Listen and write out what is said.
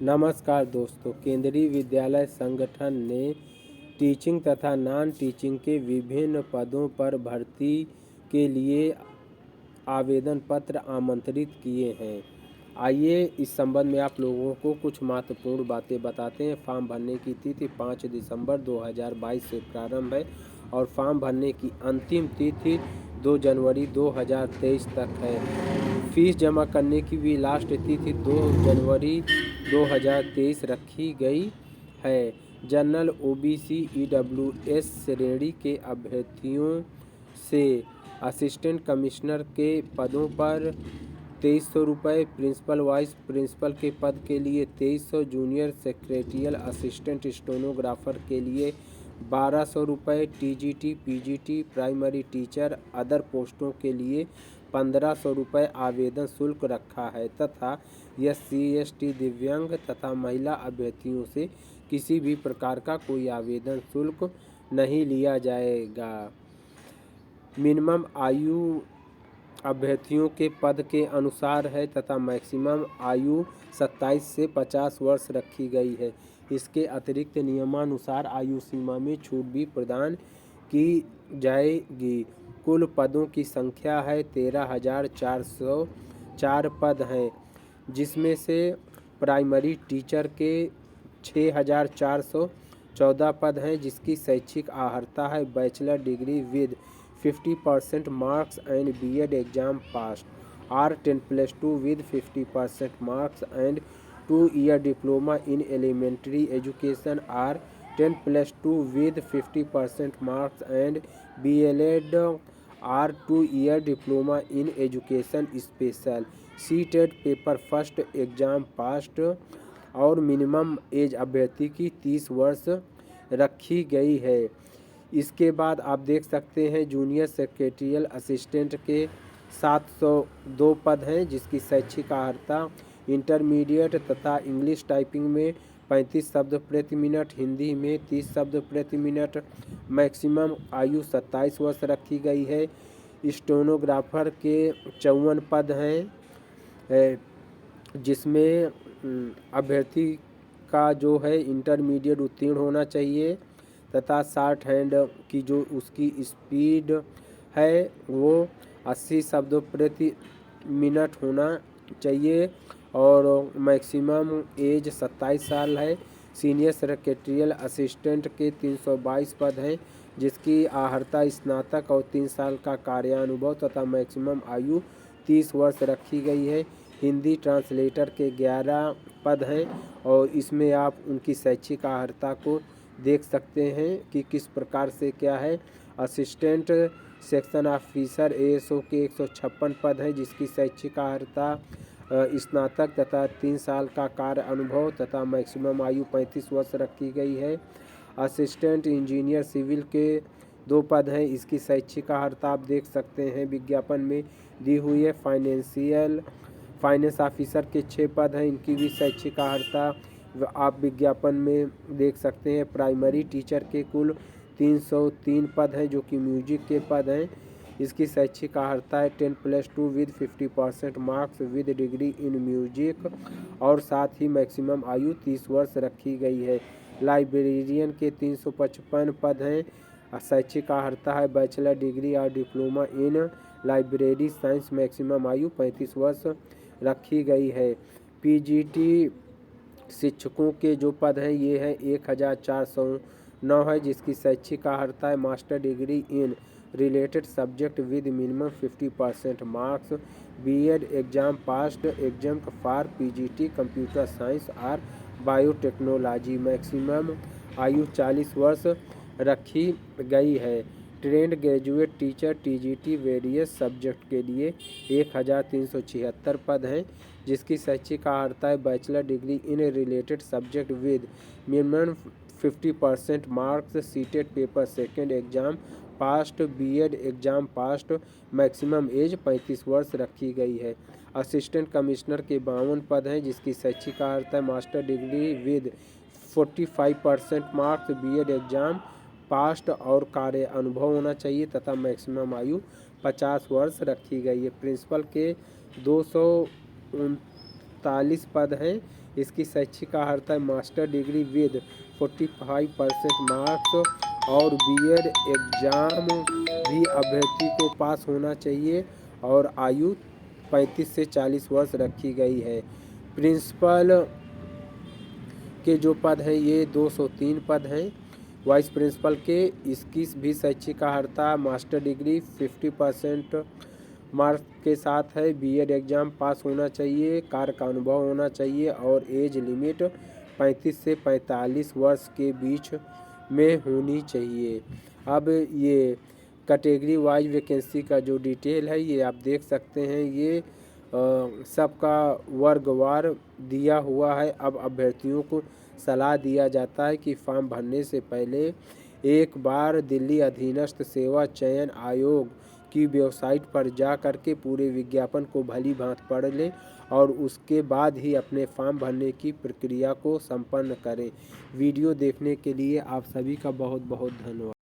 नमस्कार दोस्तों, केंद्रीय विद्यालय संगठन ने टीचिंग तथा नॉन टीचिंग के विभिन्न पदों पर भर्ती के लिए आवेदन पत्र आमंत्रित किए हैं। आइए इस संबंध में आप लोगों को कुछ महत्वपूर्ण बातें बताते हैं। फॉर्म भरने की तिथि 5 दिसंबर 2022 से प्रारंभ है और फॉर्म भरने की अंतिम तिथि 2 जनवरी 2023 तक है। फीस जमा करने की भी लास्ट तिथि 2 जनवरी 2023 रखी गई है। जनरल ओबीसी ईडब्ल्यूएस श्रेणी के अभ्यर्थियों से असिस्टेंट कमिश्नर के पदों पर 2300 रुपये, प्रिंसिपल वाइस प्रिंसिपल के पद के लिए 2300, जूनियर सेक्रेटरियल असिस्टेंट स्टेनोग्राफर के लिए 1200 रुपये, TGT PGT primary teacher other पोस्टों के लिए 1500 रुपये आवेदन शुल्क रखा है तथा एससी एसटी दिव्यांग तथा महिला अभ्यर्थियों से किसी भी प्रकार का कोई आवेदन शुल्क नहीं लिया जाएगा। मिनिमम आयु अभ्यर्थियों के पद के अनुसार है तथा मैक्सिमम आयु 27 से 50 वर्ष रखी गई है। इसके अतिरिक्त नियमानुसार आयु सीमा में छूट भी प्रदान की जाएगी। कुल पदों की संख्या है 13,404 पद हैं, जिसमें से प्राइमरी टीचर के 6,414 पद हैं, जिसकी शैक्षिक अर्हता है bachelor degree with 50% marks and B.Ed exam passed or 10+2 with 50% marks and 2-year diploma in elementary education or 10+2 with 50% marks and B.Ed or 2-year diploma in education special C.TET paper first exam passed और minimum age अभ्यर्थी की 30 वर्ष रखी गई है। इसके बाद आप देख सकते हैं जूनियर सेक्रेटरियल असिस्टेंट के 702 पद हैं, जिसकी शैक्षिक अर्हता इंटरमीडिएट तथा इंग्लिश टाइपिंग में 35 शब्द प्रति मिनट, हिंदी में 30 शब्द प्रति मिनट। मैक्सिमम आयु 27 वर्ष रखी गई है। स्टेनोग्राफर के 54 पद हैं, जिसमें अभ्यर्थी का जो है इंटरमीडिएट उत्तीर्ण होना चाहिए तथा शॉर्ट हैंड की जो उसकी स्पीड है वो 80 शब्दों प्रति मिनट होना चाहिए और मैक्सिमम एज 27 साल है। सीनियर सेक्रेटरियल असिस्टेंट के 322 पद हैं, जिसकी अर्हता स्नातक और 3 साल का कार्यानुभव तथा मैक्सिमम आयु 30 वर्ष रखी गई है। हिंदी ट्रांसलेटर के 11 पद हैं और इसमें आप उनकी शैक्षिक अर्हता को देख सकते हैं कि किस प्रकार से क्या है। असिस्टेंट सेक्शन ऑफिसर एएसओ के 156 पद हैं, जिसकी शैक्षिक अर्हता स्नातक तथा 3 साल का कार्य अनुभव तथा मैक्सिमम आयु 35 वर्ष रखी गई है। असिस्टेंट इंजीनियर सिविल के 2 पद हैं, इसकी शैक्षिक अर्हता आप देख सकते हैं विज्ञापन में दी हुई है। फाइनेंस ऑफिसर के 6 पद हैं, इनकी भी शैक्षिक अर्हता आप विज्ञापन में देख सकते हैं। प्राइमरी टीचर के कुल 303 पद हैं, जो कि म्यूजिक के पद हैं। इसकी शैक्षिक अर्हता है 10+2 with 50% marks with degree in music और साथ ही मैक्सिमम आयु 30 वर्ष रखी गई है। लाइब्रेरियन के 355 पद हैं, शैक्षिक अर्हता है बैचलर डिग्री और diploma in library science, maximum आयु 35 वर्ष रखी गई है। पीजीटी शिक्षकों के जो पद हैं ये है 1409 है, जिसकी शैक्षिक अर्हता है master degree in related subject with minimum 50% marks, BEd exam passed, exam for PGT computer science और बायोटेक्नोलॉजी, मैक्सिमम आयु 40 वर्ष रखी गई है। Trained graduate teacher TGT various subject के लिए 1376 पद हैं, जिसकी शैक्षिक अर्हता है bachelor degree in related subject with minimum 50% marks, CTET paper second exam passed, BEd exam passed, maximum age 35 वर्ष रखी गई है। असिस्टेंट कमिश्नर के 52 पद हैं, जिसकी शैक्षिक अर्हता है master degree with 45% marks, BEd exam passed और कार्य अनुभव होना चाहिए तथा मैक्सिमम आयु 50 वर्ष रखी गई है। प्रिंसिपल के 239 पद हैं, इसकी शैक्षिक अर्हता है मास्टर डिग्री विद 45% मार्क्स और बीएड एग्जाम भी अभ्यर्थी को पास होना चाहिए और आयु 35 से 40 वर्ष रखी गई है। प्रिंसिपल के जो पद हैं ये 203 पद हैं। वाइस प्रिंसिपल के इसकी भी शैक्षिक अर्हता मास्टर डिग्री 50% मार्क्स के साथ है, बीएड एग्जाम पास होना चाहिए, कार्य का अनुभव होना चाहिए और एज लिमिट 35 से 45 वर्ष के बीच में होनी चाहिए। अब ये कैटेगरी वाइज वैकेंसी का जो डिटेल है ये आप देख सकते हैं। ये सबका वर्गवार दिया हुआ है। अब अभ्यर्थियों को सलाह दिया जाता है कि फॉर्म भरने से पहले एक बार दिल्ली अधीनस्थ सेवा चयन आयोग की वेबसाइट पर जा कर के पूरे विज्ञापन को भली भांति पढ़ लें और उसके बाद ही अपने फॉर्म भरने की प्रक्रिया को संपन्न करें। वीडियो देखने के लिए आप सभी का बहुत बहुत धन्यवाद।